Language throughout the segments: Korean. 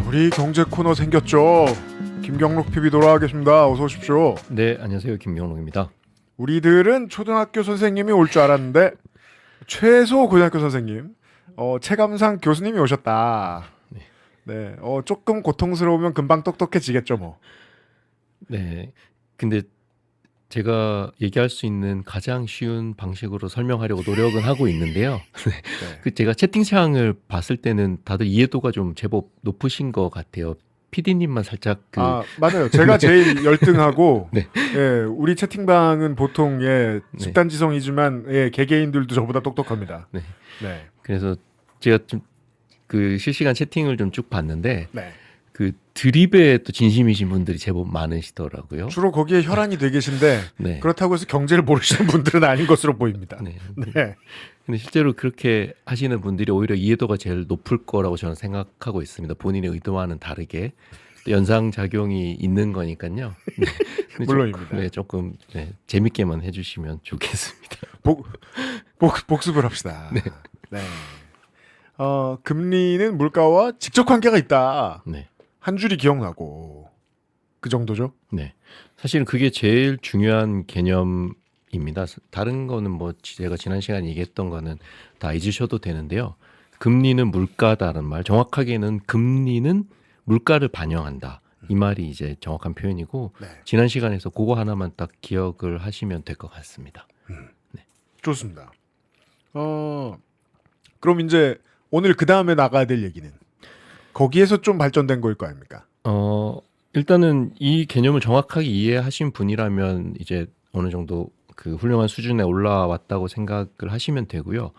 우리 경제 코너 생겼죠. 김경록 PB 돌아와 계십니다. 어서 오십시오. 네, 안녕하세요. 김경록입니다. 우리들은 초등학교 선생님이 올 줄 알았는데 최소 고등학교 선생님, 체감상 교수님이 오셨다. 네, 조금 고통스러우면 금방 똑똑해지겠죠, 뭐. 네, 근데 제가 얘기할 수 있는 가장 쉬운 방식으로 설명하려고 노력은 하고 있는데요. 네. 제가 채팅창을 봤을 때는 다들 이해도가 좀 제법 높으신 것 같아요. PD님만 살짝 맞아요. 제가 제일 열등하고 네. 예, 우리 채팅방은 보통 집단지성이지만 개개인들도 저보다 똑똑합니다. 네. 네. 그래서 제가 좀 그 실시간 채팅을 좀 쭉 봤는데 네. 그 드립에 또 진심이신 분들이 제법 많으시더라고요. 주로 거기에 혈안이 돼 계신데 네. 그렇다고 해서 경제를 모르시는 분들은 아닌 것으로 보입니다. 네. 네. 근데 실제로 그렇게 하시는 분들이 오히려 이해도가 제일 높을 거라고 저는 생각하고 있습니다. 본인의 의도와는 다르게 연상작용이 있는 거니까요. 네. 물론입니다. 조금 재밌게만 해주시면 좋겠습니다. 복습을 합시다. 네. 네. 금리는 물가와 직접 관계가 있다. 네. 한 줄이 기억나고 그 정도죠? 네. 사실은 그게 제일 중요한 개념입니다. 다른 거는 뭐 제가 지난 시간에 얘기했던 거는 다 잊으셔도 되는데요. 금리는 물가다라는 말, 정확하게는 금리는 물가를 반영한다. 이 말이 이제 정확한 표현이고 네. 지난 시간에서 그거 하나만 딱 기억을 하시면 될 것 같습니다. 네. 좋습니다. 그럼 이제 오늘 그 다음에 나가야 될 얘기는 거기에서 좀 발전된 거일 거 아닙니까? 일단은 이 개념을 정확하게 이해하신 분이라면 이제 어느 정도 그 훌륭한 수준에 올라왔다고 생각을 하시면 되고요.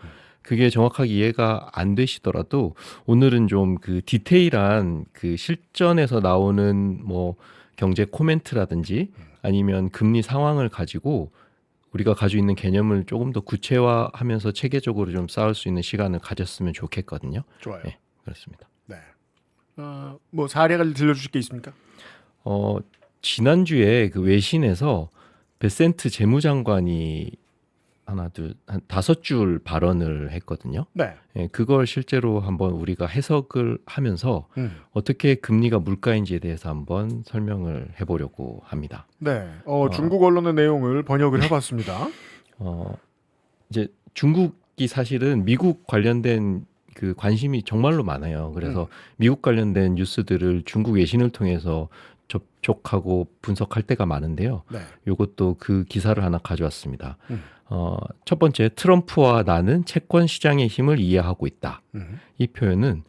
그게 정확하게 이해가 안 되시더라도 오늘은 좀 그 디테일한 그 실전에서 나오는 뭐 경제 코멘트라든지 아니면 금리 상황을 가지고 우리가 가지고 있는 개념을 조금 더 구체화하면서 체계적으로 좀 쌓을 수 있는 시간을 가졌으면 좋겠거든요. 좋아요. 네, 그렇습니다. 네. 뭐 사례를 들려주실 게 있습니까? 지난주에 그 외신에서 베센트 재무장관이 한 5줄 발언을 했거든요. 네. 예, 그걸 실제로 한번 우리가 해석을 하면서 어떻게 금리가 물가인지에 대해서 한번 설명을 해보려고 합니다. 네. 중국 언론의 내용을 번역을 해봤습니다. 이제 중국이 사실은 미국 관련된 그 관심이 정말로 많아요. 그래서 미국 관련된 뉴스들을 중국 외신을 통해서 접촉하고 분석할 때가 많은데요. 네. 이것도 그 기사를 하나 가져왔습니다. 첫 번째, 트럼프와 나는 채권 시장의 힘을 이해하고 있다. 이 표현은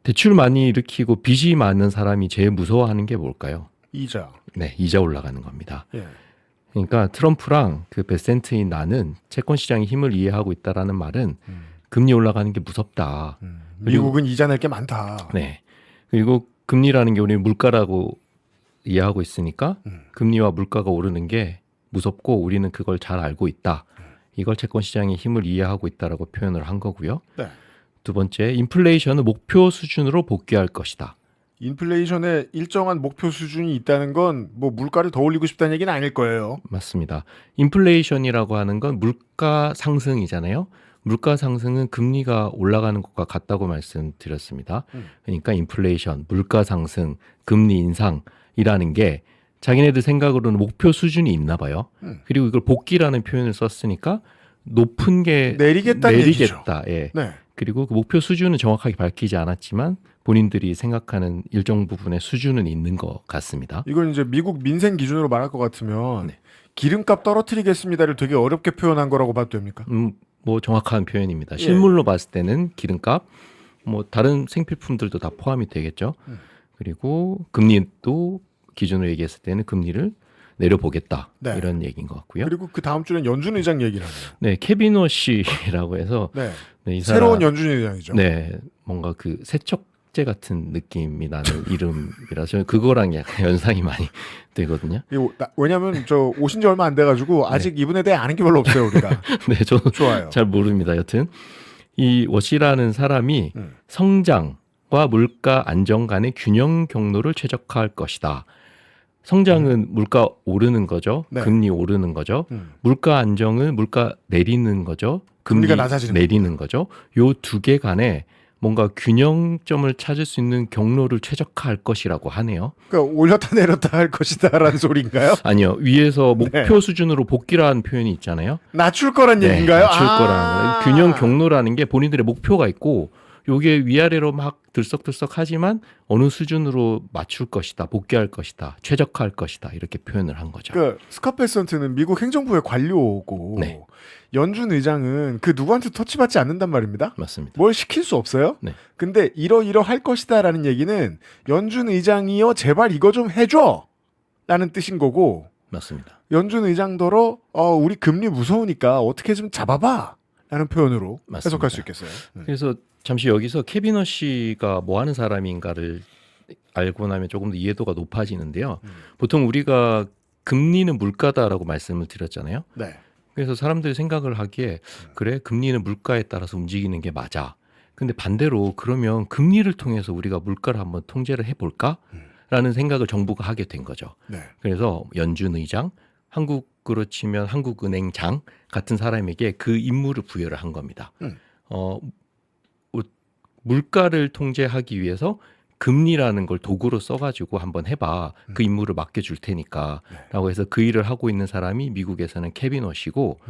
대출 많이 일으키고 빚이 많은 사람이 제일 무서워하는 게 뭘까요? 이자. 네, 이자 올라가는 겁니다. 예. 그러니까 트럼프랑 그 베센트인 나는 채권 시장의 힘을 이해하고 있다라는 말은 금리 올라가는 게 무섭다. 미국은 이자 낼 게 많다. 네. 그리고 금리라는 게 우리 물가라고 이해하고 있으니까 금리와 물가가 오르는 게 무섭고 우리는 그걸 잘 알고 있다. 이걸 채권 시장의 힘을 이해하고 있다라고 표현을 한 거고요. 네. 두 번째, 인플레이션은 목표 수준으로 복귀할 것이다. 인플레이션에 일정한 목표 수준이 있다는 건 뭐 물가를 더 올리고 싶다는 얘기는 아닐 거예요. 맞습니다. 인플레이션이라고 하는 건 물가 상승이잖아요. 물가 상승은 금리가 올라가는 것과 같다고 말씀드렸습니다. 그러니까 인플레이션, 물가 상승, 금리 인상이라는 게 자기네들 생각으로는 목표 수준이 있나 봐요. 그리고 이걸 복귀라는 표현을 썼으니까 높은 게 내리겠다는 얘기죠. 예. 네. 그리고 그 목표 수준은 정확하게 밝히지 않았지만 본인들이 생각하는 일정 부분의 수준은 있는 것 같습니다. 이건 이제 미국 민생 기준으로 말할 것 같으면 네. 기름값 떨어뜨리겠습니다를 되게 어렵게 표현한 거라고 봐도 됩니까? 뭐 정확한 표현입니다. 실물로 봤을 때는 기름값, 뭐 다른 생필품들도 다 포함이 되겠죠. 그리고 금리도 기준으로 얘기했을 때는 금리를 내려보겠다. 네. 이런 얘기인 것 같고요. 그리고 그 다음 주는 연준 의장 얘기를 하네요. 네, 케빈 워시라고 해서 네. 이 새로운 연준 의장이죠. 네, 뭔가 그 세척제 같은 느낌이 나는 이름이라서 저는 그거랑 약간 연상이 많이 되거든요. 왜냐하면 저 오신 지 얼마 안 돼가지고 아직 이분에 대해 아는 게 별로 없어요 우리가. 네, 저도 좋아요. 잘 모릅니다. 여튼 이 워시라는 사람이 성장, 성장과 물가 안정 간의 균형 경로를 최적화할 것이다. 성장은 물가 오르는 거죠. 네. 금리 오르는 거죠. 물가 안정은 물가 내리는 거죠. 금리 금리가 낮아지는 내리는 거죠. 요 두 개 간에 뭔가 균형점을 찾을 수 있는 경로를 최적화할 것이라고 하네요. 그러니까 올렸다 내렸다 할 것이다라는 소리인가요? 아니요. 위에서 목표 네. 수준으로 복귀라는 표현이 있잖아요. 낮출 거란 네, 얘기인가요? 낮출 거라는 거예요. 균형 경로라는 게 본인들의 목표가 있고 요게 위아래로 막 들썩들썩 하지만 어느 수준으로 맞출 것이다. 복귀할 것이다. 최적화할 것이다. 이렇게 표현을 한 거죠. 그 스카페선트는 미국 행정부의 관료고 네. 연준 의장은 그 누구한테 터치받지 않는단 말입니다. 맞습니다. 뭘 시킬 수 없어요. 네. 근데 이러이러할 것이다라는 얘기는 연준 의장이요 제발 이거 좀 해줘 라는 뜻인 거고 맞습니다. 연준 의장더러 우리 금리 무서우니까 어떻게 좀 잡아봐 라는 표현으로 맞습니다. 해석할 수 있겠어요. 그래서 잠시 여기서 케비너 씨가 뭐 하는 사람인가를 알고 나면 조금 더 이해도가 높아지는데요. 보통 우리가 금리는 물가다라고 말씀을 드렸잖아요. 네. 그래서 사람들이 생각을 하기에 그래 금리는 물가에 따라서 움직이는 게 맞아. 근데 반대로 그러면 금리를 통해서 우리가 물가를 한번 통제를 해볼까? 라는 생각을 정부가 하게 된 거죠. 네. 그래서 연준 의장, 한국으로 치면 한국은행장 같은 사람에게 그 임무를 부여를 한 겁니다. 물가를 통제하기 위해서 금리라는 걸 도구로 써가지고 한번 해봐. 그 임무를 맡겨줄 테니까. 라고 해서 그 일을 하고 있는 사람이 미국에서는 케비너 씨고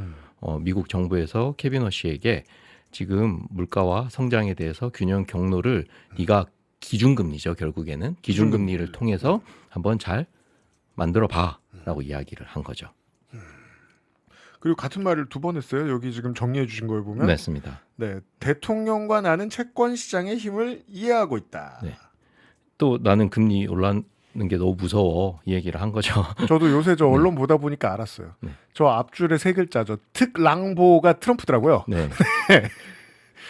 미국 정부에서 케비너 씨에게 지금 물가와 성장에 대해서 균형 경로를 네가 기준금리죠. 결국에는 기준금리를 통해서 한번 잘 만들어봐. 라고 이야기를 한 거죠. 그리고 같은 말을 두 번 했어요. 여기 지금 정리해 주신 걸 보면. 맞습니다. 네. 대통령과 나는 채권 시장의 힘을 이해하고 있다. 네. 또 나는 금리 올라가는 게 너무 무서워 이 얘기를 한 거죠. 저도 요새 저 언론 보다 보니까 알았어요. 네. 저 앞줄에 세 글자 저 특랑보가 트럼프더라고요. 네,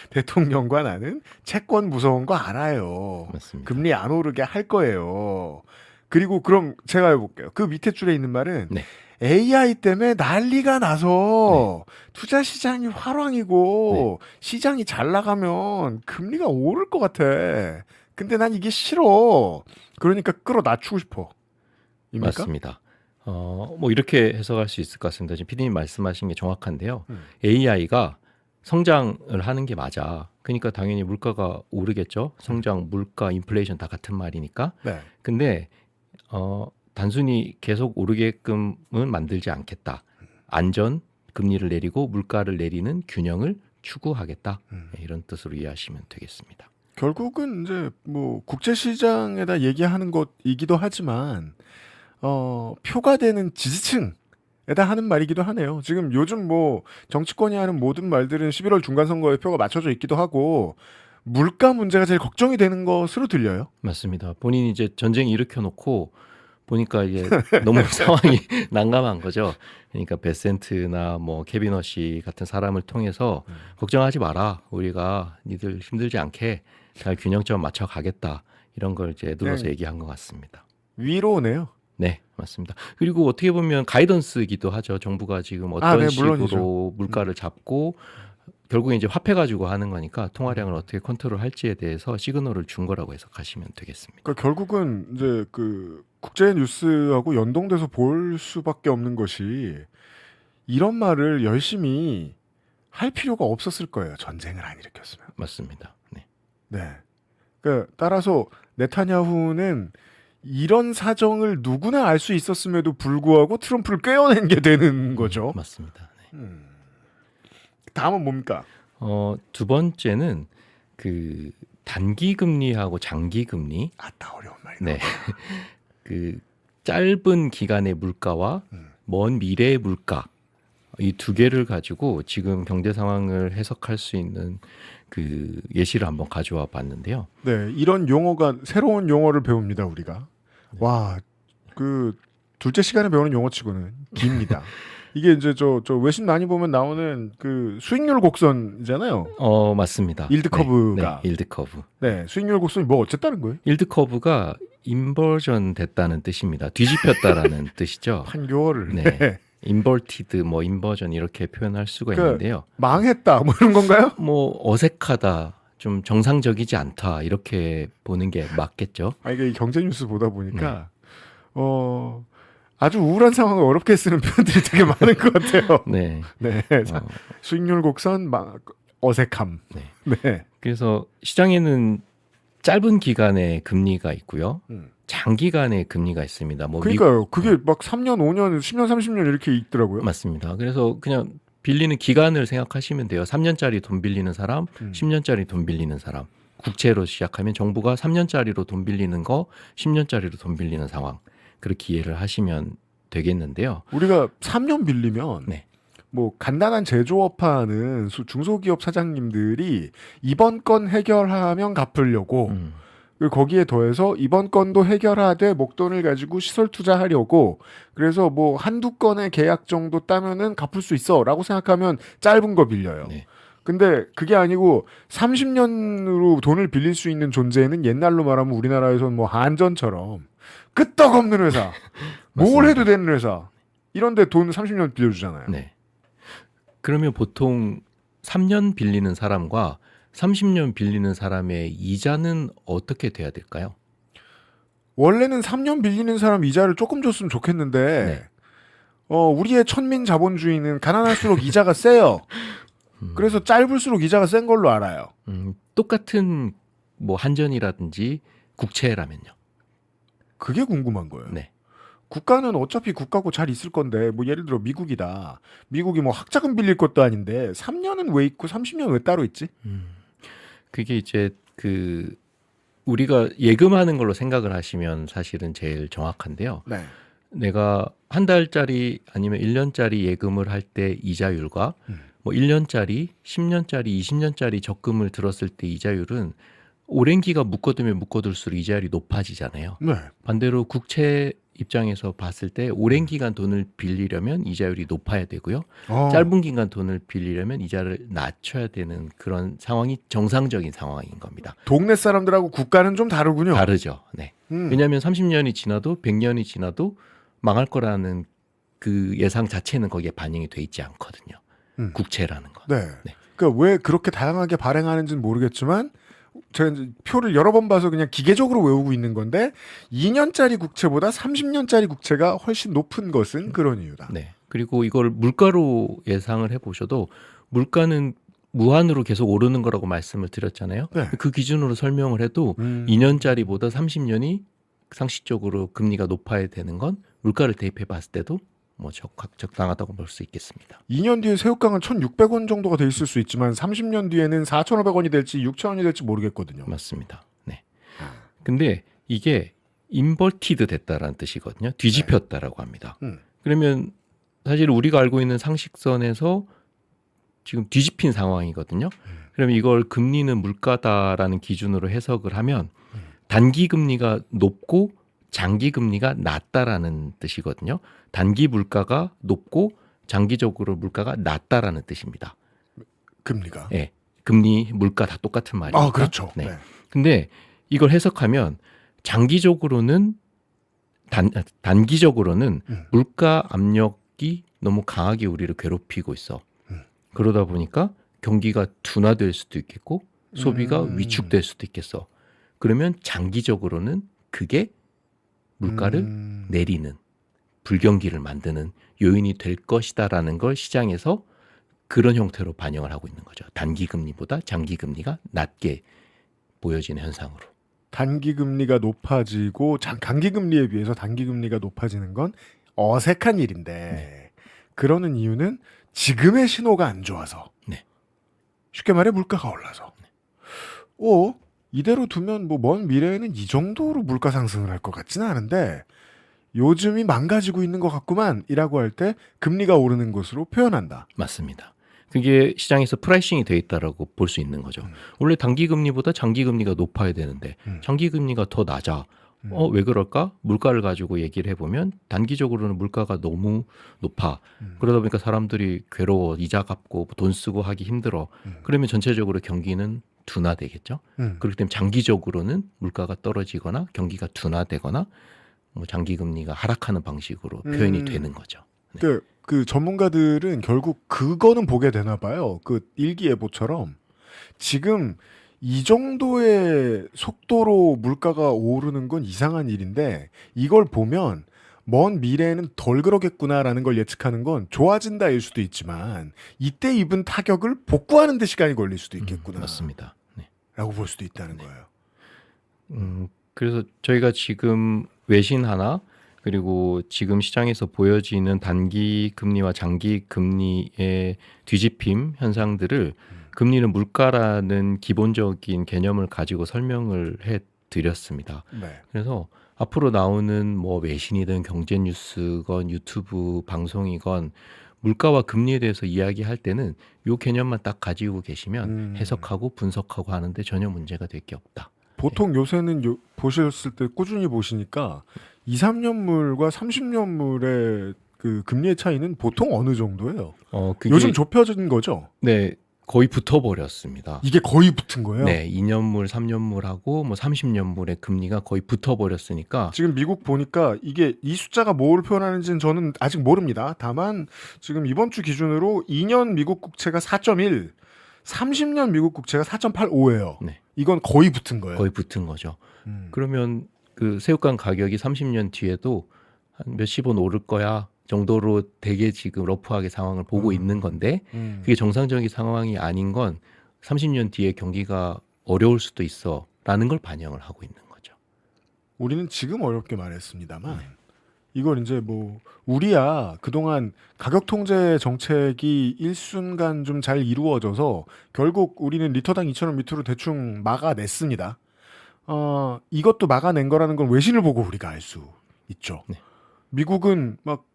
대통령과 나는 채권 무서운 거 알아요. 맞습니다. 금리 안 오르게 할 거예요. 그리고 그럼 제가 해볼게요. 그 밑에 줄에 있는 말은 네. AI 때문에 난리가 나서 투자 시장이 활황이고 시장이 잘 나가면 금리가 오를 것 같아. 근데 난 이게 싫어. 그러니까 끌어 낮추고 싶어. 입니까? 맞습니다. 뭐 이렇게 해석할 수 있을 것 같습니다. 지금 PD님 말씀하신 게 정확한데요. AI가 성장을 하는 게 맞아. 그러니까 당연히 물가가 오르겠죠. 성장, 물가, 인플레이션 다 같은 말이니까. 네. 근데 단순히 계속 오르게끔은 만들지 않겠다. 안전, 금리를 내리고 물가를 내리는 균형을 추구하겠다. 네, 이런 뜻으로 이해하시면 되겠습니다. 결국은 이제 뭐 국제 시장에다 얘기하는 것이기도 하지만 표가 되는 지지층에다 하는 말이기도 하네요. 지금 요즘 뭐 정치권이 하는 모든 말들은 11월 중간 선거에 표가 맞춰져 있기도 하고 물가 문제가 제일 걱정이 되는 것으로 들려요. 맞습니다. 본인이 이제 전쟁 일으켜 놓고 보니까 이제 너무 상황이 난감한 거죠. 그러니까 베센트나 뭐 케비너 씨 같은 사람을 통해서 걱정하지 마라. 우리가 니들 힘들지 않게 잘 균형점 맞춰 가겠다. 이런 걸 이제 눌러서 얘기한 것 같습니다. 위로네요. 네, 맞습니다. 그리고 어떻게 보면 가이던스이기도 하죠. 정부가 지금 어떤 식으로 물론이죠. 물가를 잡고 결국에 이제 화폐 가지고 하는 거니까 통화량을 어떻게 컨트롤 할지에 대해서 시그널을 준 거라고 해석하시면 되겠습니다. 그러니까 결국은 이제 그 국제 뉴스하고 연동돼서 볼 수밖에 없는 것이 이런 말을 열심히 할 필요가 없었을 거예요. 전쟁을 안 일으켰으면. 맞습니다. 네. 네. 그러니까 따라서 네타냐후는 이런 사정을 누구나 알 수 있었음에도 불구하고 트럼프를 꿰어낸 게 되는 거죠. 맞습니다. 네. 다음은 뭡니까? 두 번째는 그 단기 금리하고 장기 금리. 아따 어려운 말이다. 네. 그 짧은 기간의 물가와 먼 미래의 물가 이 두 개를 가지고 지금 경제 상황을 해석할 수 있는 그 예시를 한번 가져와 봤는데요. 네, 이런 용어가 새로운 용어를 배웁니다 우리가. 와, 그 둘째 시간에 배우는 용어치고는 깁니다. 이게 이제 저 외신 많이 보면 나오는 그 수익률 곡선이잖아요. 맞습니다. 일드 커브가. 네, 일드 커브. 네, 수익률 곡선이 뭐 어쨌다는 거예요? 일드 커브가 인버전 됐다는 뜻입니다. 뒤집혔다라는 뜻이죠. 판교어를. 네. 인버티드 인버전 이렇게 표현할 수가 있는데요. 망했다 뭐 이런 건가요? 뭐 어색하다, 좀 정상적이지 않다 이렇게 보는 게 맞겠죠. 이게 경제 뉴스 보다 보니까 아주 우울한 상황을 어렵게 쓰는 표현들이 되게 많은 것 같아요. 네. 네, 수익률 곡선 어색함. 네. 네. 그래서 시장에는 짧은 기간의 금리가 있고요. 장기간의 금리가 있습니다. 뭐 그러니까요. 그게 막 3년, 5년, 10년, 30년 이렇게 있더라고요. 맞습니다. 그래서 그냥 빌리는 기간을 생각하시면 돼요. 3년짜리 돈 빌리는 사람, 10년짜리 돈 빌리는 사람. 국채로 시작하면 정부가 3년짜리로 돈 빌리는 거, 10년짜리로 돈 빌리는 상황. 그렇게 이해를 하시면 되겠는데요. 우리가 3년 빌리면 네. 뭐 간단한 제조업 하는 중소기업 사장님들이 이번 건 해결하면 갚으려고 그리고 거기에 더해서 이번 건도 해결하되 목돈을 가지고 시설 투자하려고 그래서 뭐 한두 건의 계약 정도 따면은 갚을 수 있어라고 생각하면 짧은 거 빌려요. 네. 근데 그게 아니고 30년으로 돈을 빌릴 수 있는 존재는 옛날로 말하면 우리나라에서는 뭐 한전처럼 끄떡없는 회사, 뭘 해도 되는 회사 이런데 돈 30년 빌려주잖아요. 네. 그러면 보통 3년 빌리는 사람과 30년 빌리는 사람의 이자는 어떻게 돼야 될까요? 원래는 3년 빌리는 사람 이자를 조금 줬으면 좋겠는데 네. 우리의 천민 자본주의는 가난할수록 이자가 세요. 그래서 짧을수록 이자가 센 걸로 알아요. 똑같은 뭐 한전이라든지 국채라면요. 그게 궁금한 거예요. 네. 국가는 어차피 국가고 잘 있을 건데 뭐 예를 들어 미국이다. 미국이 뭐 학자금 빌릴 것도 아닌데 3년은 왜 있고 30년 왜 따로 있지? 그게 이제 그 우리가 예금하는 걸로 생각을 하시면 사실은 제일 정확한데요. 네. 내가 한 달짜리 아니면 1년짜리 예금을 할 때 이자율과 뭐 1년짜리, 10년짜리, 20년짜리 적금을 들었을 때 이자율은 오랜 기간 묶어두면 묶어둘수록 이자율이 높아지잖아요. 네. 반대로 국채 입장에서 봤을 때 오랜 기간 돈을 빌리려면 이자율이 높아야 되고요. 짧은 기간 돈을 빌리려면 이자를 낮춰야 되는 그런 상황이 정상적인 상황인 겁니다. 동네 사람들하고 국가는 좀 다르군요. 다르죠. 네. 왜냐하면 30년이 지나도 100년이 지나도 망할 거라는 그 예상 자체는 거기에 반영이 돼 있지 않거든요. 국채라는 건. 네. 네. 그러니까 왜 그렇게 다양하게 발행하는지는 모르겠지만 제가 이제 표를 여러 번 봐서 그냥 기계적으로 외우고 있는 건데 2년짜리 국채보다 30년짜리 국채가 훨씬 높은 것은 그런 이유다. 네. 그리고 이걸 물가로 예상을 해보셔도 물가는 무한으로 계속 오르는 거라고 말씀을 드렸잖아요. 네. 그 기준으로 설명을 해도 2년짜리보다 30년이 상식적으로 금리가 높아야 되는 건 물가를 대입해 봤을 때도 뭐 적당하다고 볼 수 있겠습니다. 2년 뒤에 새우깡은 1,600원 정도가 돼 있을 수 있지만 30년 뒤에는 4,500원이 될지 6,000원이 될지 모르겠거든요. 맞습니다. 네. 근데 이게 인버티드 됐다라는 뜻이거든요. 뒤집혔다라고 합니다. 그러면 사실 우리가 알고 있는 상식선에서 지금 뒤집힌 상황이거든요. 그러면 이걸 금리는 물가다라는 기준으로 해석을 하면 단기 금리가 높고 장기 금리가 낮다라는 뜻이거든요. 단기 물가가 높고 장기적으로 물가가 낮다라는 뜻입니다. 금리가. 네, 금리, 물가 다 똑같은 말이니까. 아, 그렇죠. 네. 네. 근데 이걸 해석하면 장기적으로는 단기적으로는 물가 압력이 너무 강하게 우리를 괴롭히고 있어. 그러다 보니까 경기가 둔화될 수도 있겠고 소비가 위축될 수도 있겠어. 그러면 장기적으로는 그게 물가를 내리는 불경기를 만드는 요인이 될 것이다라는 걸 시장에서 그런 형태로 반영을 하고 있는 거죠. 단기 금리보다 장기 금리가 낮게 보여지는 현상으로. 단기 금리가 높아지고 단기 금리에 비해서 단기 금리가 높아지는 건 어색한 일인데 그러는 이유는 지금의 신호가 안 좋아서. 네. 쉽게 말해 물가가 올라서. 이대로 두면 뭐 먼 미래에는 이 정도로 물가 상승을 할 것 같지는 않은데 요즘이 망가지고 있는 것 같구만 이라고 할 때 금리가 오르는 것으로 표현한다. 맞습니다. 그게 시장에서 프라이싱이 돼 있다라고 볼 수 있는 거죠. 원래 단기 금리보다 장기 금리가 높아야 되는데 장기 금리가 더 낮아. 왜 그럴까? 물가를 가지고 얘기를 해보면 단기적으로는 물가가 너무 높아. 그러다 보니까 사람들이 괴로워, 이자 갚고 돈 쓰고 하기 힘들어. 그러면 전체적으로 경기는 둔화되겠죠. 그렇기 때문에 장기적으로는 물가가 떨어지거나 경기가 둔화되거나 뭐 장기 금리가 하락하는 방식으로 표현이 되는 거죠. 네. 그 전문가들은 결국 그거는 보게 되나 봐요. 그 일기예보처럼 지금 이 정도의 속도로 물가가 오르는 건 이상한 일인데 이걸 보면 먼 미래에는 덜 그러겠구나라는 걸 예측하는 건 좋아진다일 수도 있지만 이때 입은 타격을 복구하는 데 시간이 걸릴 수도 있겠구나. 맞습니다. 네. 라고 볼 수도 있다는 거예요. 그래서 저희가 지금 외신 하나 그리고 지금 시장에서 보여지는 단기 금리와 장기 금리의 뒤집힘 현상들을 금리는 물가라는 기본적인 개념을 가지고 설명을 해 드렸습니다. 네. 그래서 앞으로 나오는 뭐 외신이든 경제 뉴스건 유튜브 방송이건 물가와 금리에 대해서 이야기할 때는 요 개념만 딱 가지고 계시면 해석하고 분석하고 하는데 전혀 문제가 될 게 없다. 보통 요새는 보셨을 때 꾸준히 보시니까 2, 3년물과 30년물의 그 금리의 차이는 보통 어느 정도예요? 그게 요즘 좁혀진 거죠? 네, 거의 붙어버렸습니다. 이게 거의 붙은 거예요? 네, 2년물, 3년물하고 뭐 30년물의 금리가 거의 붙어버렸으니까 지금 미국 보니까 이게 이 숫자가 뭘 표현하는지는 저는 아직 모릅니다. 다만 지금 이번 주 기준으로 2년 미국 국채가 4.1, 30년 미국 국채가 4.85예요. 네. 이건 거의 붙은 거예요. 거의 붙은 거죠. 그러면 그 새우깡 가격이 30년 뒤에도 한 몇십 원 오를 거야 정도로 되게 지금 러프하게 상황을 보고 있는 건데 그게 정상적인 상황이 아닌 건 30년 뒤에 경기가 어려울 수도 있어라는 걸 반영을 하고 있는 거죠. 우리는 지금 어렵게 말했습니다만 이걸 이제 뭐 우리야 그동안 가격 통제 정책이 일순간 좀 잘 이루어져서 결국 우리는 리터당 2,000원 밑으로 대충 막아냈습니다. 이것도 막아낸 거라는 건 외신을 보고 우리가 알 수 있죠. 네. 미국은 막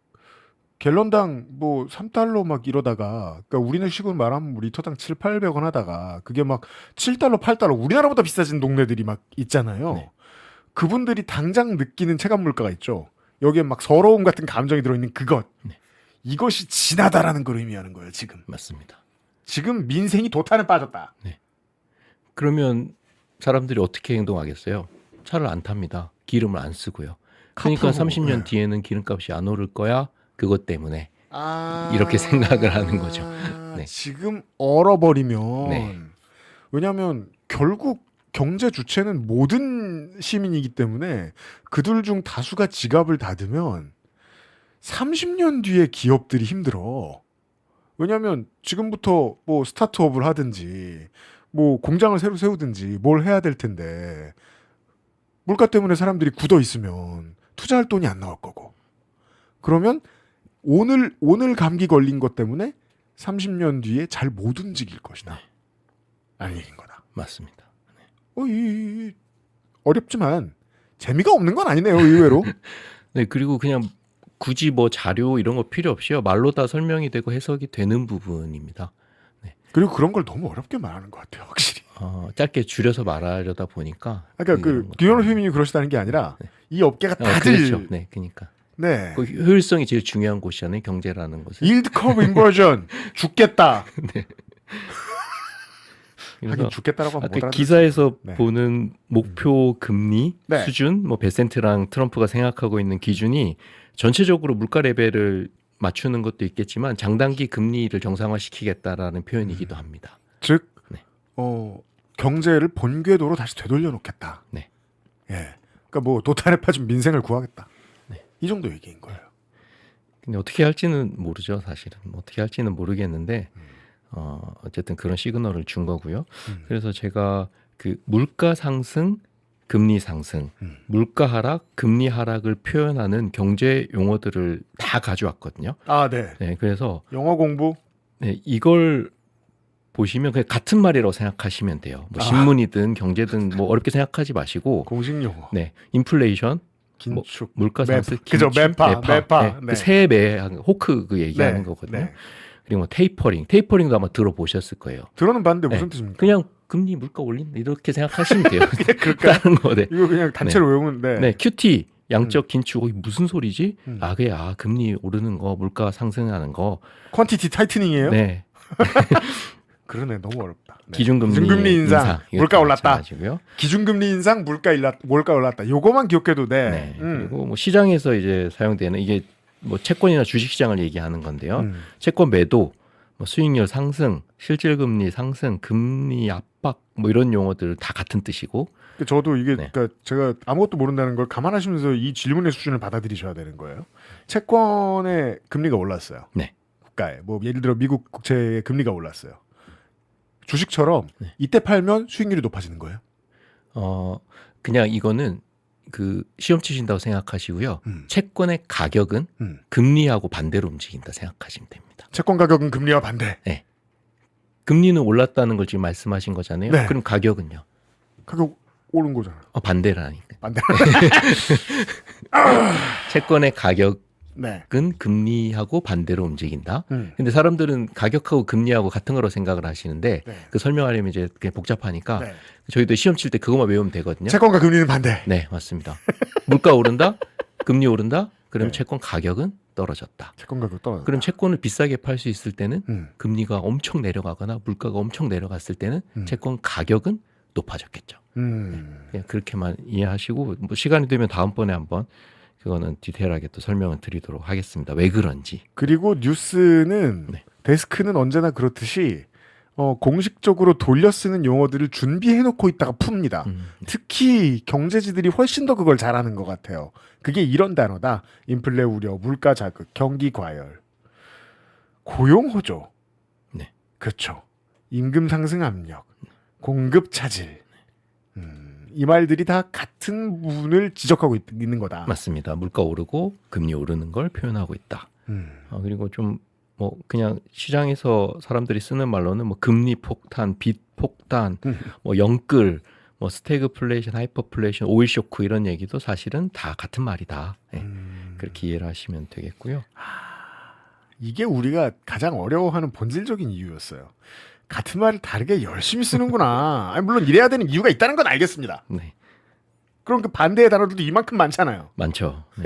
갤런당 뭐 3달러 막 이러다가 그러니까 우리는 식으로 말하면 리터당 7, 800원 하다가 그게 막 7달러, 8달러 우리나라보다 비싸진 동네들이 막 있잖아요. 네. 그분들이 당장 느끼는 체감 물가가 있죠. 여기에 막 서러움 같은 감정이 들어있는 그것. 네. 이것이 진하다라는 걸 의미하는 거예요. 지금. 맞습니다. 지금 민생이 도탄에 빠졌다. 그러면 사람들이 어떻게 행동하겠어요? 차를 안 탑니다. 기름을 안 쓰고요. 그러니까 카푸고, 30년 네. 뒤에는 기름값이 안 오를 거야. 그것 때문에 아... 이렇게 생각을 하는 거죠. 네. 지금 얼어버리면 네. 왜냐하면 결국 경제 주체는 모든 시민이기 때문에 그들 중 다수가 지갑을 닫으면 30년 뒤에 기업들이 힘들어. 왜냐하면 지금부터 뭐 스타트업을 하든지 뭐 공장을 새로 세우든지 뭘 해야 될 텐데 물가 때문에 사람들이 굳어 있으면 투자할 돈이 안 나올 거고 그러면 오늘 감기 걸린 것 때문에 30년 뒤에 잘 못 움직일 것이다. 라는 얘기인 거다. 맞습니다. 어렵지만 재미가 없는 건 아니네요. 의외로. 네, 그리고 그냥 굳이 뭐 자료 이런 거 필요 없이요. 말로 다 설명이 되고 해석이 되는 부분입니다. 그리고 그런 걸 너무 어렵게 말하는 것 같아요. 확실히. 짧게 줄여서 말하려다 보니까. 그러니까 그 김현우 PD님이 그러시다는 게 아니라 이 업계가 다들 그렇죠. 네, 그러니까. 네. 그 효율성이 제일 중요한 곳이잖아요. 경제라는 것은. 일드 커브 인버전 죽겠다. 그래서 하긴 죽겠다라고 하면 못 아까 알아듣 기사에서 네. 보는 목표 금리 네. 수준, 뭐 베센트랑 트럼프가 생각하고 있는 기준이 전체적으로 물가 레벨을 맞추는 것도 있겠지만 장단기 금리를 정상화시키겠다라는 표현이기도 합니다. 즉, 네. 경제를 본 궤도로 다시 되돌려 놓겠다. 네. 예. 그러니까 뭐 도탄에 빠진 민생을 구하겠다. 네. 이 정도 얘기인 거예요. 근데 어떻게 할지는 모르죠, 사실은. 어떻게 할지는 모르겠는데 어쨌든 그런 시그널을 준 거고요. 그래서 제가 그 물가 상승, 금리 상승, 물가 하락, 금리 하락을 표현하는 경제 용어들을 다 가져왔거든요. 아, 네. 네, 그래서 영어 공부. 네, 이걸 보시면 그냥 같은 말이라고 생각하시면 돼요. 뭐 신문이든 경제든 뭐 어렵게 생각하지 마시고, 공식 용어. 네, 인플레이션, 긴축. 물가 상승, 그죠, 매파. 네, 네. 그 세배 호크 그 얘기하는 네, 거거든요. 네. 그리고 뭐 테이퍼링도 아마 들어보셨을 거예요. 들어는 봤는데 네. 무슨 뜻입니까? 그냥 금리 물가 올린다 이렇게 생각하시면 돼요. 그럴까요? 다른 거, 네. 이거 그냥 단체로 외우면 돼. 네, QT 양적 긴축 이게 무슨 소리지? 음. 그게 금리 오르는 거, 물가 상승하는 거. 퀄티티 타이트닝이에요? 네. 그러네, 너무 어렵다. 네. 기준금리 인상, 이것도 물가 올랐다. 마찬가지고요. 기준금리 인상, 물가 올랐다. 요거만 기억해도 돼. 네. 그리고 뭐 시장에서 이제 사용되는 이게 뭐 채권이나 주식 시장을 얘기하는 건데요. 채권 매도, 뭐 수익률 상승, 실질금리 상승, 금리 압박 뭐 이런 용어들 다 같은 뜻이고 저도 이게 네. 그러니까 제가 아무것도 모른다는 걸 감안하시면서 이 질문의 수준을 받아들이셔야 되는 거예요. 채권의 금리가 올랐어요. 네. 국가에 뭐 예를 들어 미국 국채의 금리가 올랐어요. 주식처럼 네. 이때 팔면 수익률이 높아지는 거예요. 그냥 이거는 그 시험 치신다고 생각하시고요. 음. 채권의 가격은 금리하고 반대로 움직인다 생각하시면 됩니다. 채권 가격은 금리와 반대. 금리는 올랐다는 걸 지금 말씀하신 거잖아요. 네. 그럼 가격은요? 가격 오른 거잖아요. 반대라니까. 반대. 채권의 가격은 네. 금리하고 반대로 움직인다. 근데 사람들은 가격하고 금리하고 같은 거로 생각을 하시는데 네. 그 설명하려면 이제 그게 복잡하니까 네. 저희도 시험 칠 때 그것만 외우면 되거든요. 채권과 금리는 반대. 네, 맞습니다. 물가 오른다? 금리 오른다? 그럼 네. 채권 가격은 떨어졌다. 채권 가격 떨어져. 그럼 채권을 비싸게 팔 수 있을 때는 음. 금리가 엄청 내려가거나 물가가 엄청 내려갔을 때는 음. 채권 가격은 높아졌겠죠. 그냥 그렇게만 이해하시고 뭐 시간이 되면 다음번에 한번 그거는 디테일하게 또 설명을 드리도록 하겠습니다. 왜 그런지. 그리고 뉴스는 네. 데스크는 언제나 그렇듯이 공식적으로 돌려 쓰는 용어들을 준비해놓고 있다가 풉니다. 특히 경제지들이 훨씬 더 그걸 잘하는 것 같아요. 그게 이런 단어다. 인플레 우려, 물가 자극, 경기 과열, 고용 호조. 네. 그렇죠. 임금 상승 압력, 공급 차질. 이 말들이 다 같은 부분을 지적하고 있는 거다. 맞습니다. 물가 오르고 금리 오르는 걸 표현하고 있다. 그리고 좀 뭐 그냥 시장에서 사람들이 쓰는 말로는 뭐 금리 폭탄, 빚 폭탄, 뭐 영끌, 뭐 스태그플레이션, 하이퍼플레이션, 오일 쇼크 이런 얘기도 사실은 다 같은 말이다. 네. 그렇게 이해를 하시면 되겠고요. 이게 우리가 가장 어려워하는 본질적인 이유였어요. 같은 말을 다르게 열심히 쓰는구나. 아니, 물론 이래야 되는 이유가 있다는 건 알겠습니다. 네. 그럼 그 반대의 단어들도 이만큼 많잖아요. 많죠. 네.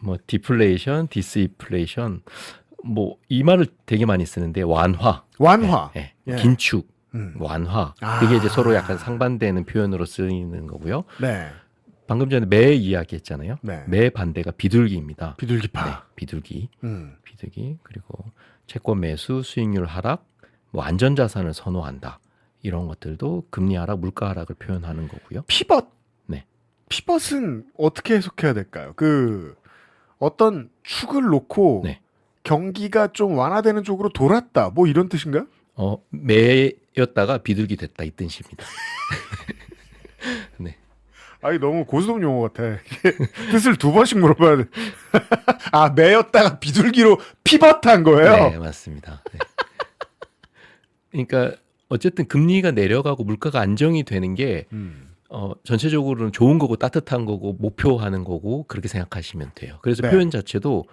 뭐 디플레이션, 디스인플레이션, 뭐 이 말을 되게 많이 쓰는데 완화, 완화, 네. 예. 긴축, 완화. 그게 이제 서로 약간 상반되는 표현으로 쓰이는 거고요. 네. 방금 전에 매 이야기했잖아요. 네. 매 반대가 비둘기입니다. 비둘기파. 네, 비둘기, 음. 비둘기. 그리고 채권 매수, 수익률 하락, 뭐 안전자산을 선호한다. 이런 것들도 금리 하락, 물가 하락을 표현하는 거고요. 피벗. 네. 피벗은 어떻게 해석해야 될까요? 그 어떤 축을 놓고 네. 경기가 좀 완화되는 쪽으로 돌았다. 뭐 이런 뜻인가요? 매였다가 비둘기 됐다 이 뜻입니다. 네. 아니 너무 고수동 용어 같아. 이게 뜻을 두 번씩 물어봐야 돼. 아 매였다가 비둘기로 피벗한 거예요? 네, 맞습니다. 네. 그러니까 어쨌든 금리가 내려가고 물가가 안정이 되는 게 전체적으로는 좋은 거고 따뜻한 거고 목표하는 거고 그렇게 생각하시면 돼요. 그래서 네. 표현 자체도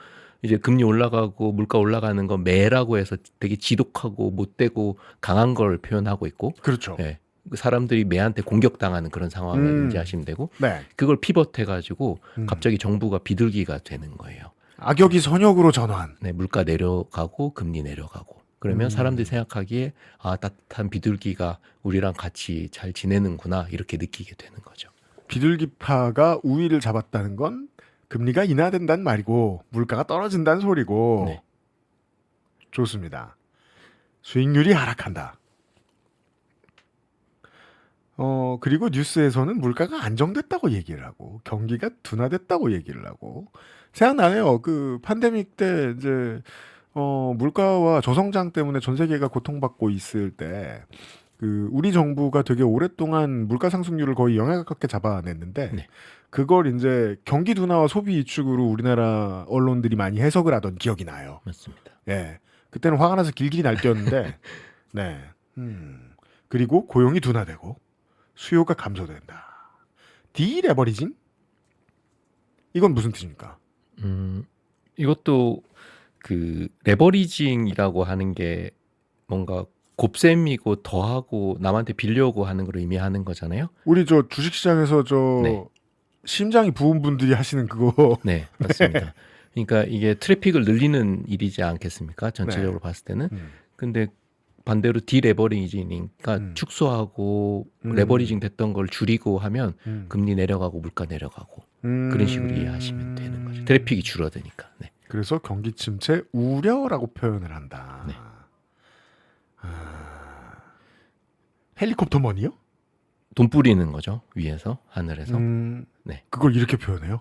이제 금리 올라가고 물가 올라가는 건 매라고 해서 되게 지독하고 못되고 강한 걸 표현하고 있고 그렇죠. 네. 사람들이 매한테 공격당하는 그런 상황을 인지하시면 되고 네. 그걸 피벗해가지고 갑자기 정부가 비둘기가 되는 거예요. 악역이 선역으로 전환. 네, 물가 내려가고 금리 내려가고 그러면 사람들이 생각하기에 아 따뜻한 비둘기가 우리랑 같이 잘 지내는구나 이렇게 느끼게 되는 거죠. 비둘기파가 우위를 잡았다는 건 금리가 인하된다는 말이고 물가가 떨어진다는 소리고. 네. 좋습니다. 수익률이 하락한다. 그리고 뉴스에서는 물가가 안정됐다고 얘기를 하고 경기가 둔화됐다고 얘기를 하고 생각나네요. 그 팬데믹 때 이제 물가와 저성장 때문에 전 세계가 고통받고 있을 때 그 우리 정부가 되게 오랫동안 물가 상승률을 거의 영에 가깝게 잡아냈는데 네. 그걸 이제 경기 둔화와 소비 위축으로 우리나라 언론들이 많이 해석을 하던 기억이 나요. 맞습니다. 예. 그때는 화가 나서 길길이 날뛰었는데 네. 그리고 고용이 둔화되고 수요가 감소된다. 디레버리징? 이건 무슨 뜻입니까? 이것도 그 레버리징이라고 하는 게 뭔가 곱셈이고 더하고 남한테 빌려오고 하는 걸 의미하는 거잖아요. 우리 저 주식시장에서 저 네. 심장이 부은 분들이 하시는 그거. 네, 맞습니다. 그러니까 이게 트래픽을 늘리는 일이지 않겠습니까? 전체적으로 봤을 때는. 근데 반대로 디레버리징이니까 축소하고 레버리징 됐던 걸 줄이고 하면 금리 내려가고 물가 내려가고 그런 식으로 이해하시면 되는 거죠. 트래픽이 줄어드니까. 네. 그래서 경기 침체 우려라고 표현을 한다. 네. 헬리콥터 머니요? 돈 뿌리는 거죠. 위에서 하늘에서. 네. 그걸 이렇게 표현해요?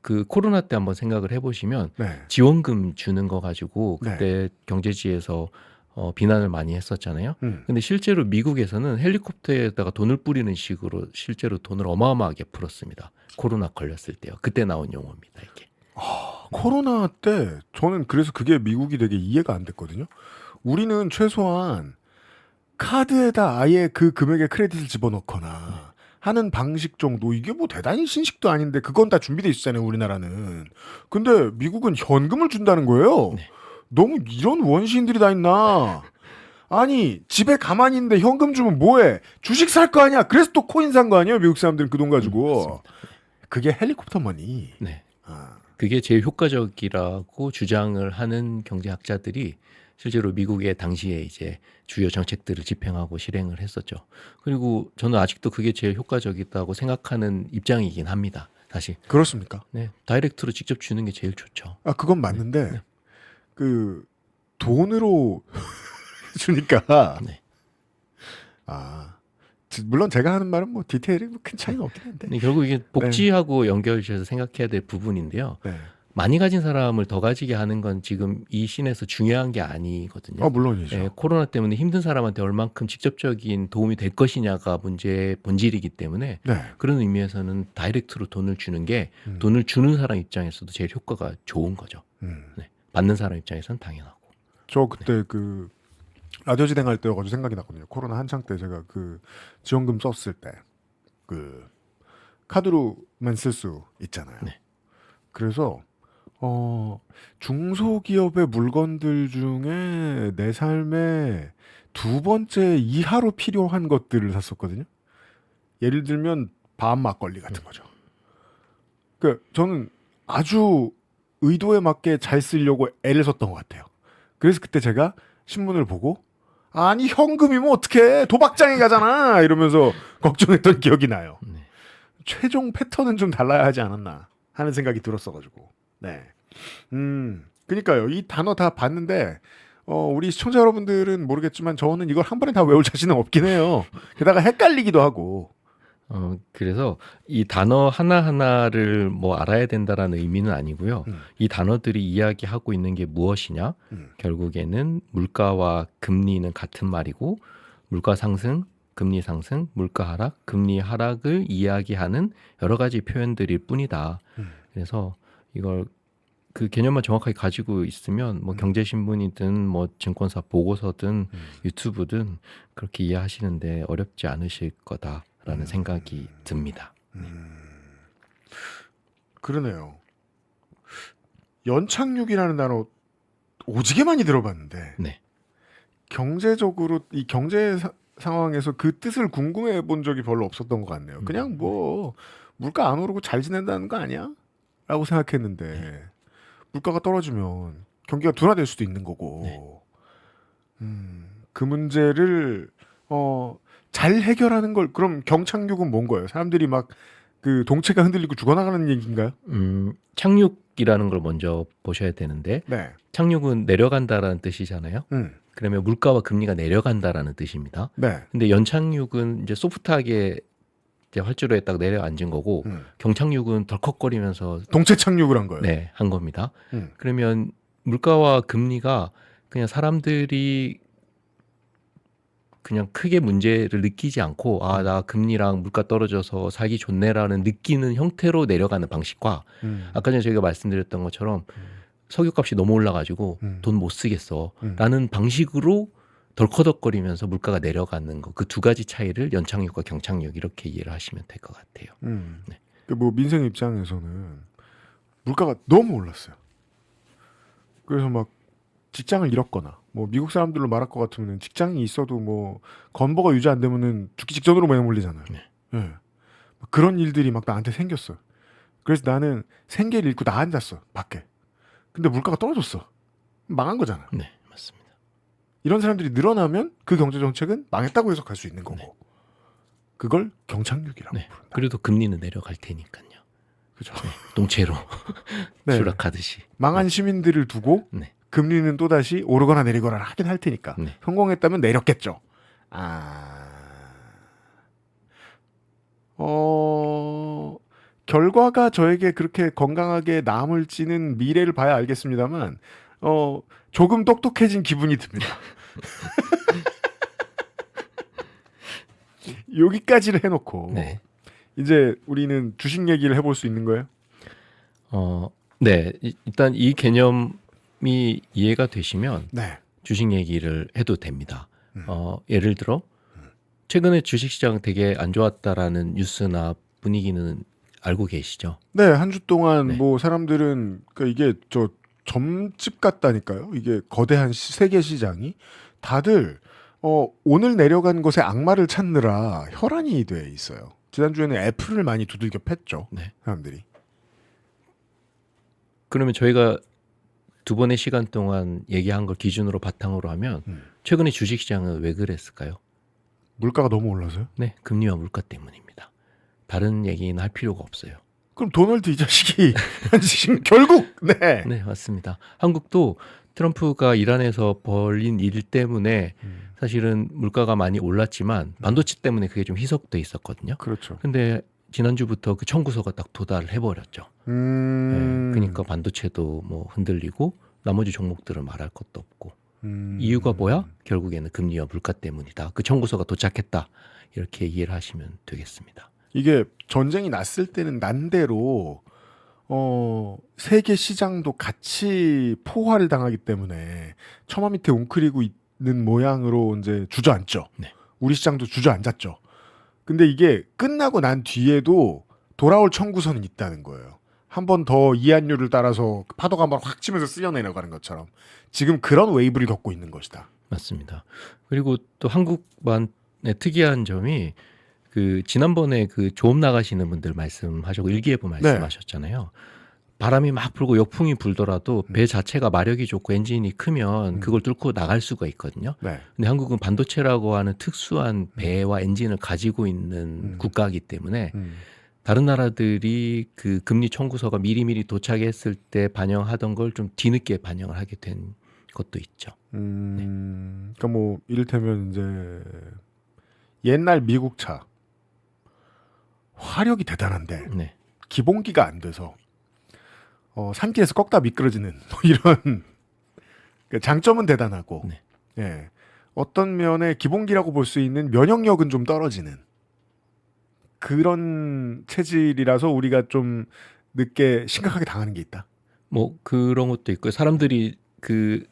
그 코로나 때 한번 생각을 해보시면 네. 지원금 주는 거 가지고 네. 그때 경제지에서 비난을 많이 했었잖아요. 근데 실제로 미국에서는 헬리콥터에다가 돈을 뿌리는 식으로 실제로 돈을 어마어마하게 풀었습니다. 코로나 걸렸을 때요. 그때 나온 용어입니다. 이게. 코로나 때 저는 그래서 그게 미국이 되게 이해가 안 됐거든요. 우리는 최소한 카드에다 아예 그 금액의 크레딧을 집어넣거나 하는 방식 정도. 이게 뭐 대단히 신식도 아닌데 그건 다 준비돼 있었잖아요. 우리나라는. 근데 미국은 현금을 준다는 거예요. 네. 너무 이런 원시인들이 다 있나. 아니 집에 가만히 있는데 현금 주면 뭐해. 주식 살 거 아니야. 그래서 또 코인 산 거 아니에요. 미국 사람들은 그 돈 가지고. 맞습니다. 그게 헬리콥터 머니. 네. 아. 그게 제일 효과적이라고 주장을 하는 경제학자들이 실제로 미국의 당시에 이제 주요 정책들을 집행하고 실행을 했었죠. 그리고 저는 아직도 그게 제일 효과적이다고 생각하는 입장이긴 합니다. 사실. 그렇습니까? 네, 다이렉트로 직접 주는 게 제일 좋죠. 아 그건 맞는데 네. 그 돈으로 주니까 네. 물론 제가 하는 말은 뭐 디테일이 큰 차이가 없긴 한데. 근데 결국 이게 복지하고 연결지어서 생각해야 될 부분인데요. 네. 많이 가진 사람을 더 가지게 하는 건 지금 이 씬에서 중요한 게 아니거든요. 물론이죠. 예, 코로나 때문에 힘든 사람한테 얼만큼 직접적인 도움이 될 것이냐가 문제의 본질이기 때문에 네. 그런 의미에서는 다이렉트로 돈을 주는 게 돈을 주는 사람 입장에서도 제일 효과가 좋은 거죠. 네. 받는 사람 입장에서는 당연하고. 저 그때 그 라디오 진행할 때여가지고 생각이 났거든요. 코로나 한창 때 제가 그 지원금 썼을 때 그 카드로만 쓸 수 있잖아요. 네. 그래서 중소기업의 물건들 중에 내 삶에 두 번째 이하로 필요한 것들을 샀었거든요. 예를 들면 밤 막걸리 같은 거죠. 그 저는 아주 의도에 맞게 잘 쓰려고 애를 썼던 것 같아요. 그래서 그때 제가 신문을 보고 아니 현금이면 어떡해 도박장에 가잖아 이러면서 걱정했던 기억이 나요. 네. 최종 패턴은 좀 달라야 하지 않았나 하는 생각이 들었어가지고. 네. 그러니까요. 이 단어 다 봤는데 우리 시청자 여러분들은 모르겠지만 저는 이걸 한 번에 다 외울 자신은 없긴 해요. 게다가 헷갈리기도 하고. 그래서 이 단어 하나하나를 뭐 알아야 된다라는 의미는 아니고요. 이 단어들이 이야기하고 있는 게 무엇이냐? 결국에는 물가와 금리는 같은 말이고 물가 상승, 금리 상승, 물가 하락, 금리 하락을 이야기하는 여러 가지 표현들일 뿐이다. 그래서 이걸 그 개념만 정확하게 가지고 있으면 뭐 경제신문이든 뭐 증권사 보고서든 유튜브든 그렇게 이해하시는데 어렵지 않으실 거다라는 생각이 듭니다. 그러네요. 연착륙이라는 단어 오지게 많이 들어봤는데 네. 경제적으로 이 경제 상황에서 그 뜻을 궁금해 본 적이 별로 없었던 것 같네요. 그냥 뭐 물가 안 오르고 잘 지낸다는 거 아니야? 라고 생각했는데 물가가 떨어지면 경기가 둔화될 수도 있는 거고 그 문제를 잘 해결하는 걸 그럼 경착륙은 뭔 거예요? 사람들이 막 그 동체가 흔들리고 죽어나가는 얘기인가요? 착륙이라는 걸 먼저 보셔야 되는데 네. 착륙은 내려간다라는 뜻이잖아요. 그러면 물가와 금리가 내려간다라는 뜻입니다. 네. 근데 연착륙은 이제 소프트하게 이제 활주로에 딱 내려앉은 거고 경착륙은 덜컥거리면서 동체 착륙을 한 거예요. 네, 한 겁니다. 그러면 물가와 금리가 그냥 사람들이 그냥 크게 문제를 느끼지 않고 나 금리랑 물가 떨어져서 살기 좋네라는 느끼는 형태로 내려가는 방식과 아까 전에 저희가 말씀드렸던 것처럼 석유값이 너무 올라가지고 돈 못 쓰겠어 라는 방식으로 덜커덕거리면서 물가가 내려가는 거 그 두 가지 차이를 연착륙과 경착륙 이렇게 이해를 하시면 될 것 같아요. 네. 뭐 민생 입장에서는 물가가 너무 올랐어요. 그래서 막 직장을 잃었거나 뭐 미국 사람들로 말할 것 같으면 직장이 있어도 뭐 건보가 유지 안 되면은 죽기 직전으로 내몰리잖아요. 네. 네. 그런 일들이 막 나한테 생겼어. 그래서 나는 생계를 잃고 나 앉았어 밖에. 근데 물가가 떨어졌어. 망한 거잖아. 네, 맞습니다. 이런 사람들이 늘어나면 그 경제 정책은 망했다고 해석할 수 있는 거고. 네. 그걸 경착륙이라고 네. 부른다. 그래도 금리는 내려갈 테니까요. 그죠. 동체로 네. 추락하듯이. 망한 시민들을 두고 네. 금리는 또다시 오르거나 내리거나 하긴 할 테니까 네. 성공했다면 내렸겠죠. 결과가 저에게 그렇게 건강하게 남을지는 미래를 봐야 알겠습니다만 조금 똑똑해진 기분이 듭니다. 여기까지를 해놓고 네. 이제 우리는 주식 얘기를 해볼 수 있는 거예요? 네. 일단 이 개념이 이해가 되시면 네. 주식 얘기를 해도 됩니다. 예를 들어 최근에 주식시장 되게 안 좋았다라는 뉴스나 분위기는 알고 계시죠? 네, 한 주 동안 네. 뭐 사람들은 그러니까 이게 저 점집 같다니까요. 이게 거대한 세계 시장이 다들 오늘 내려간 것에 악마를 찾느라 혈안이 돼 있어요. 지난주에는 애플을 많이 두들겨 팼죠. 네. 사람들이. 그러면 저희가 두 번의 시간 동안 얘기한 걸 기준으로 바탕으로 하면 최근에 주식시장은 왜 그랬을까요? 물가가 너무 올라서요? 네, 금리와 물가 때문입니다. 다른 얘기는 할 필요가 없어요. 그럼 도널드 이 자식이 지금 결국 네. 네, 맞습니다. 한국도 트럼프가 이란에서 벌인 일 때문에 사실은 물가가 많이 올랐지만 반도체 때문에 그게 좀 희석돼 있었거든요. 그렇죠. 근데 지난주부터 그 청구서가 딱 도달을 해버렸죠. 네, 그러니까 반도체도 뭐 흔들리고 나머지 종목들은 말할 것도 없고 이유가 뭐야? 결국에는 금리와 물가 때문이다. 그 청구서가 도착했다. 이렇게 이해를 하시면 되겠습니다. 이게 전쟁이 났을 때는 난대로 세계 시장도 같이 포화를 당하기 때문에 처마 밑에 웅크리고 있는 모양으로 이제 주저앉죠. 네. 우리 시장도 주저앉았죠. 근데 이게 끝나고 난 뒤에도 돌아올 청구서는 있다는 거예요. 한 번 더 이한율을 따라서 파도가 한번 확 치면서 쓸려 내려가는 것처럼 지금 그런 웨이브를 겪고 있는 것이다. 맞습니다. 그리고 또 한국만의 특이한 점이 그 지난번에 그 조업 나가시는 분들 말씀하셨고 일기예보 말씀하셨잖아요. 바람이 막 불고 역풍이 불더라도 배 자체가 마력이 좋고 엔진이 크면 그걸 뚫고 나갈 수가 있거든요. 네. 근데 한국은 반도체라고 하는 특수한 배와 엔진을 가지고 있는 국가이기 때문에 다른 나라들이 그 금리 청구서가 미리미리 도착했을 때 반영하던 걸 좀 뒤늦게 반영을 하게 된 것도 있죠. 그러니까 뭐 이를테면 이제 옛날 미국 차 화력이 대단한데 네. 기본기가 안 돼서 산길에서 꺾다 미끄러지는 뭐 이런 그 장점은 대단하고 네. 예. 어떤 면에 기본기라고 볼 수 있는 면역력은 좀 떨어지는 그런 체질이라서 우리가 좀 늦게 심각하게 당하는 게 있다. 뭐 그런 것도 있고요. 사람들이 그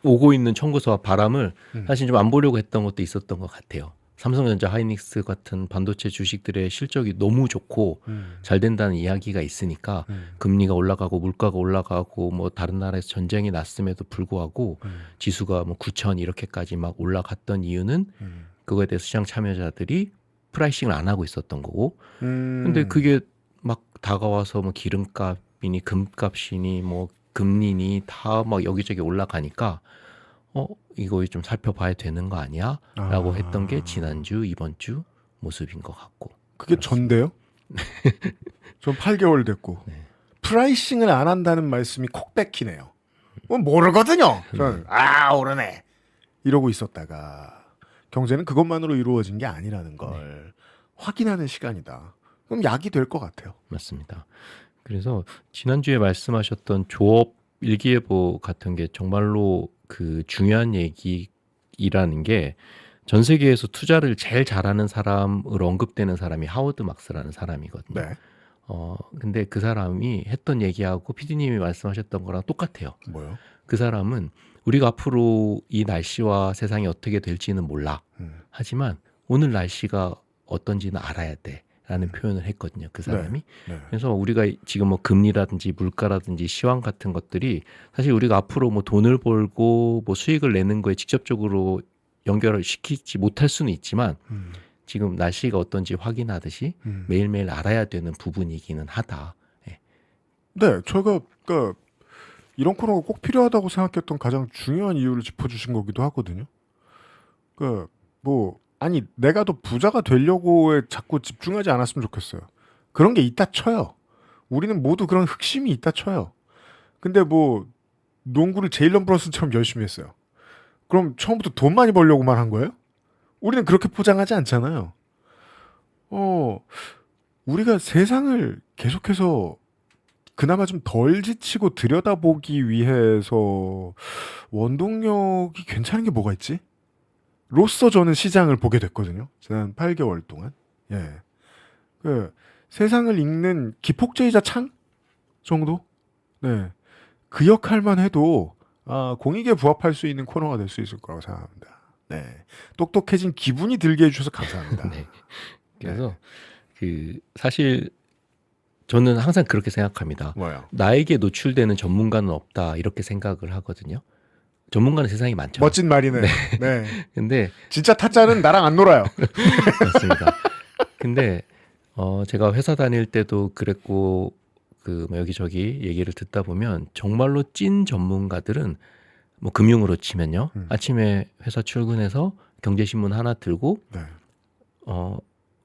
오고 있는 청구서와 바람을 사실 좀 안 보려고 했던 것도 있었던 것 같아요. 삼성전자, 하이닉스 같은 반도체 주식들의 실적이 너무 좋고 잘 된다는 이야기가 있으니까 금리가 올라가고 물가가 올라가고 뭐 다른 나라에서 전쟁이 났음에도 불구하고 지수가 뭐 9,000 이렇게까지 막 올라갔던 이유는 그거에 대해서 시장 참여자들이 프라이싱을 안 하고 있었던 거고. 근데 그게 막 다가와서 뭐 기름값이니 금값이니 뭐 금리니 다 막 여기저기 올라가니까 이거 좀 살펴봐야 되는 거 아니야? 라고 했던 게 지난주, 이번 주 모습인 것 같고. 그게 전데요? 전 8개월 됐고. 네. 프라이싱을 안 한다는 말씀이 콕 뺏기네요. 모르거든요. 저는 오르네. 이러고 있었다가 경제는 그것만으로 이루어진 게 아니라는 걸 확인하는 시간이다. 그럼 약이 될 것 같아요. 맞습니다. 그래서 지난주에 말씀하셨던 조업 일기예보 같은 게 정말로 그 중요한 얘기라는 게 전 세계에서 투자를 제일 잘하는 사람으로 언급되는 사람이 하워드 막스라는 사람이거든요. 네. 근데 그 사람이 했던 얘기하고 PD님이 말씀하셨던 거랑 똑같아요. 뭐요? 그 사람은 우리가 앞으로 이 날씨와 세상이 어떻게 될지는 몰라. 하지만 오늘 날씨가 어떤지는 알아야 돼. 라는 표현을 했거든요. 그 사람이. 네. 그래서 우리가 지금 뭐 금리라든지 물가라든지 시황 같은 것들이 사실 우리가 앞으로 뭐 돈을 벌고 뭐 수익을 내는 거에 직접적으로 연결을 시키지 못할 수는 있지만 지금 날씨가 어떤지 확인하듯이 매일매일 알아야 되는 부분이기는 하다. 예. 네, 제가 그러니까 이런 코너가 꼭 필요하다고 생각했던 가장 중요한 이유를 짚어주신 거기도 하거든요. 그러니까 뭐 아니 내가 더 부자가 되려고에 자꾸 집중하지 않았으면 좋겠어요. 그런 게 있다 쳐요. 우리는 모두 그런 흑심이 있다 쳐요. 근데 뭐 농구를 제일런 브런슨처럼 열심히 했어요. 그럼 처음부터 돈 많이 벌려고만 한 거예요? 우리는 그렇게 포장하지 않잖아요. 우리가 세상을 계속해서 그나마 좀 덜 지치고 들여다보기 위해서 원동력이 괜찮은 게 뭐가 있지? 로써 저는 시장을 보게 됐거든요. 지난 8개월 동안. 예. 세상을 읽는 기폭제이자 창 정도? 네. 그 역할만 해도 공익에 부합할 수 있는 코너가 될 수 있을 거라고 생각합니다. 네. 똑똑해진 기분이 들게 해주셔서 감사합니다. 네. 그래서 그 사실 저는 항상 그렇게 생각합니다. 뭐요? 나에게 노출되는 전문가는 없다 이렇게 생각을 하거든요. 전문가는 세상에 많죠. 멋진 말이네. 네. 근데 진짜 타짜는 나랑 안 놀아요. 맞습니다. 근데 제가 회사 다닐 때도 그랬고 뭐 여기저기 얘기를 듣다 보면 정말로 찐 전문가들은 뭐 금융으로 치면요. 아침에 회사 출근해서 경제신문 하나 들고 네.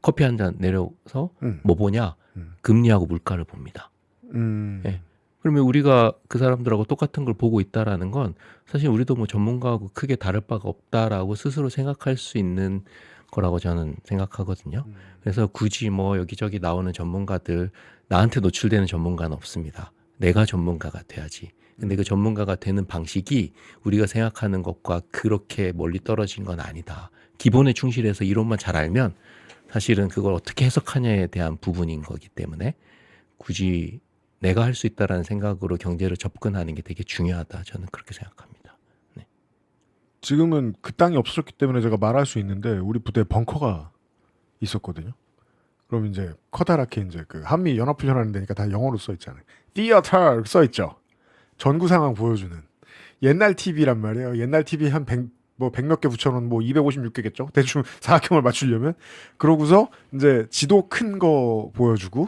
커피 한 잔 내려서 뭐 보냐? 금리하고 물가를 봅니다. 예. 그러면 우리가 그 사람들하고 똑같은 걸 보고 있다라는 건 사실 우리도 뭐 전문가하고 크게 다를 바가 없다라고 스스로 생각할 수 있는 거라고 저는 생각하거든요. 그래서 굳이 뭐 여기저기 나오는 전문가들 나한테 노출되는 전문가는 없습니다. 내가 전문가가 돼야지. 근데 그 전문가가 되는 방식이 우리가 생각하는 것과 그렇게 멀리 떨어진 건 아니다. 기본에 충실해서 이론만 잘 알면 사실은 그걸 어떻게 해석하냐에 대한 부분인 거기 때문에 굳이 내가 할 수 있다라는 생각으로 경제를 접근하는 게 되게 중요하다. 저는 그렇게 생각합니다. 네. 지금은 그 땅이 없어졌기 때문에 제가 말할 수 있는데 우리 부대에 벙커가 있었거든요. 그럼 이제 커다랗게 이제 그 한미 연합훈련하는 데니까 다 영어로 써 있잖아요. Theater 써 있죠. 전구 상황 보여주는 옛날 TV란 말이에요. 옛날 TV 한 100 몇 개 붙여놓은 256개겠죠. 대충 사각형을 맞추려면. 그러고서 이제 지도 큰 거 보여주고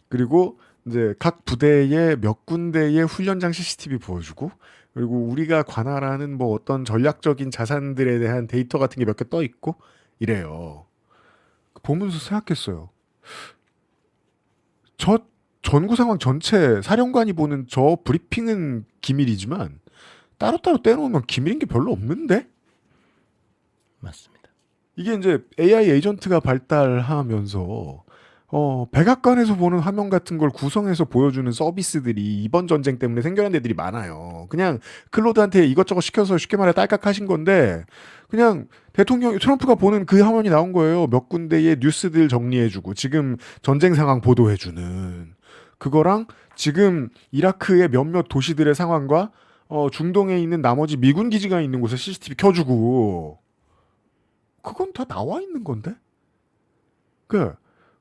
그리고 이제 각 부대의 몇 군데의 훈련장 CCTV 보여주고 그리고 우리가 관할하는 뭐 어떤 전략적인 자산들에 대한 데이터 같은 게 몇 개 떠 있고 이래요. 보면서 생각했어요. 저 전구 상황 전체 사령관이 보는 저 브리핑은 기밀이지만 따로따로 떼놓으면 기밀인 게 별로 없는데? 맞습니다. 이게 이제 AI 에이전트가 발달하면서 백악관에서 보는 화면 같은 걸 구성해서 보여주는 서비스들이 이번 전쟁 때문에 생겨난 데들이 많아요. 그냥 클로드한테 이것저것 시켜서 쉽게 말해 딸깍하신 건데 그냥 대통령 트럼프가 보는 그 화면이 나온 거예요. 몇 군데의 뉴스들 정리해주고 지금 전쟁 상황 보도해주는 그거랑 지금 이라크의 몇몇 도시들의 상황과 중동에 있는 나머지 미군 기지가 있는 곳에 CCTV 켜주고 그건 다 나와 있는 건데?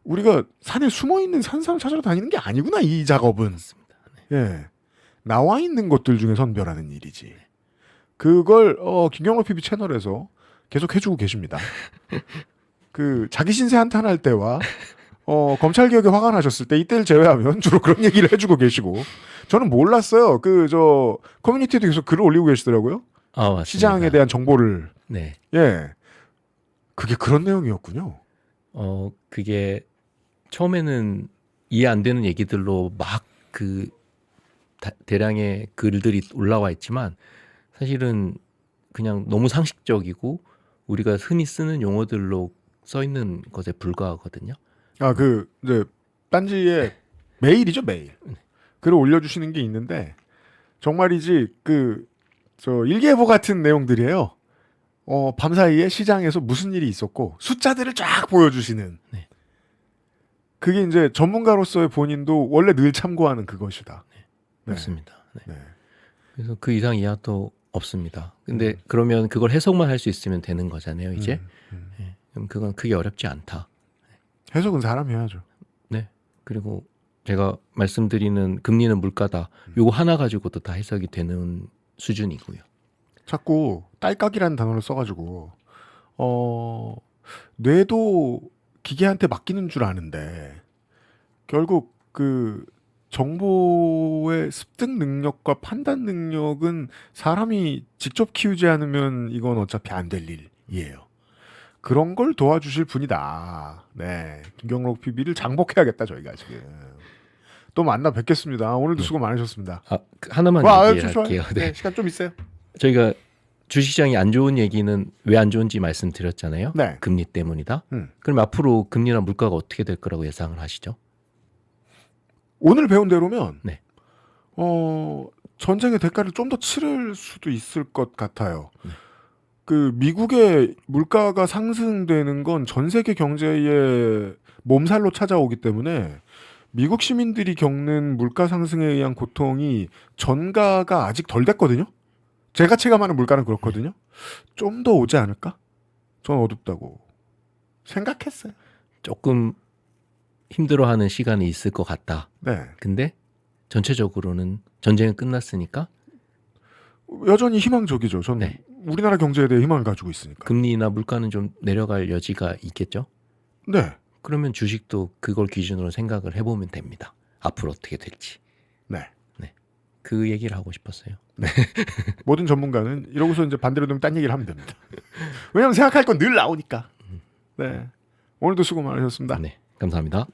우리가 산에 숨어 있는 산사람 찾으러 다니는 게 아니구나, 이 작업은. 맞습니다. 네. 예. 나와 있는 것들 중에 선별하는 일이지. 그걸, 김경록 PB 채널에서 계속 해주고 계십니다. 자기 신세 한탄할 때와, 검찰 개혁에 화가 나셨을 때, 이때를 제외하면 주로 그런 얘기를 해주고 계시고. 저는 몰랐어요. 커뮤니티에도 계속 글을 올리고 계시더라고요. 맞습니다. 시장에 대한 정보를. 네. 예. 그게 그런 내용이었군요. 그게 처음에는 이해 안 되는 얘기들로 막 대량의 글들이 올라와 있지만 사실은 그냥 너무 상식적이고 우리가 흔히 쓰는 용어들로 써 있는 것에 불과하거든요. 이제 딴지에 메일이죠, 메일. 글을 올려주시는 게 있는데 정말이지 일기예보 같은 내용들이에요. 밤사이에 시장에서 무슨 일이 있었고 숫자들을 쫙 보여주시는. 네. 그게 이제 전문가로서의 본인도 원래 늘 참고하는 그것이다. 네. 맞습니다. 네. 네. 그래서 그 이상 이하도 없습니다. 근데 그러면 그걸 해석만 할 수 있으면 되는 거잖아요, 이제. 네. 그럼 그건 크게 어렵지 않다. 해석은 사람이 해야죠. 네. 그리고 제가 말씀드리는 금리는 물가다. 요거 하나 가지고도 다 해석이 되는 수준이고요. 자꾸 딸깍이라는 단어를 써가지고 뇌도 기계한테 맡기는 줄 아는데 결국 정보의 습득 능력과 판단 능력은 사람이 직접 키우지 않으면 이건 어차피 안 될 일이에요. 그런 걸 도와주실 분이다. 네, 김경록 PB를 장복해야겠다 저희가 지금. 또 만나 뵙겠습니다. 오늘도 수고 많으셨습니다. 하나만 좋아요. 얘기할게요. 네. 시간 좀 있어요. 저희가 주식시장이 안 좋은 얘기는 왜 안 좋은지 말씀드렸잖아요. 네. 금리 때문이다. 음. 그럼 앞으로 금리나 물가가 어떻게 될 거라고 예상을 하시죠? 오늘 배운 대로면 네. 전쟁의 대가를 좀 더 치를 수도 있을 것 같아요. 그 미국의 물가가 상승되는 건 전 세계 경제의 몸살로 찾아오기 때문에 미국 시민들이 겪는 물가 상승에 의한 고통이 전가가 아직 덜 됐거든요. 제가 체감하는 물가는 그렇거든요. 좀 더 오지 않을까? 전 어둡다고 생각했어요. 조금 힘들어하는 시간이 있을 것 같다. 네. 근데 전체적으로는 전쟁은 끝났으니까 여전히 희망적이죠. 전 네. 우리나라 경제에 대해 희망을 가지고 있으니까. 금리나 물가는 좀 내려갈 여지가 있겠죠? 네. 그러면 주식도 그걸 기준으로 생각을 해보면 됩니다. 앞으로 어떻게 될지. 네. 그 얘기를 하고 싶었어요. 모든 전문가는 이러고서 이제 반대로 되면 딴 얘기를 하면 됩니다. 왜냐하면 생각할 건 늘 나오니까. 네. 오늘도 수고 많으셨습니다. 네, 감사합니다.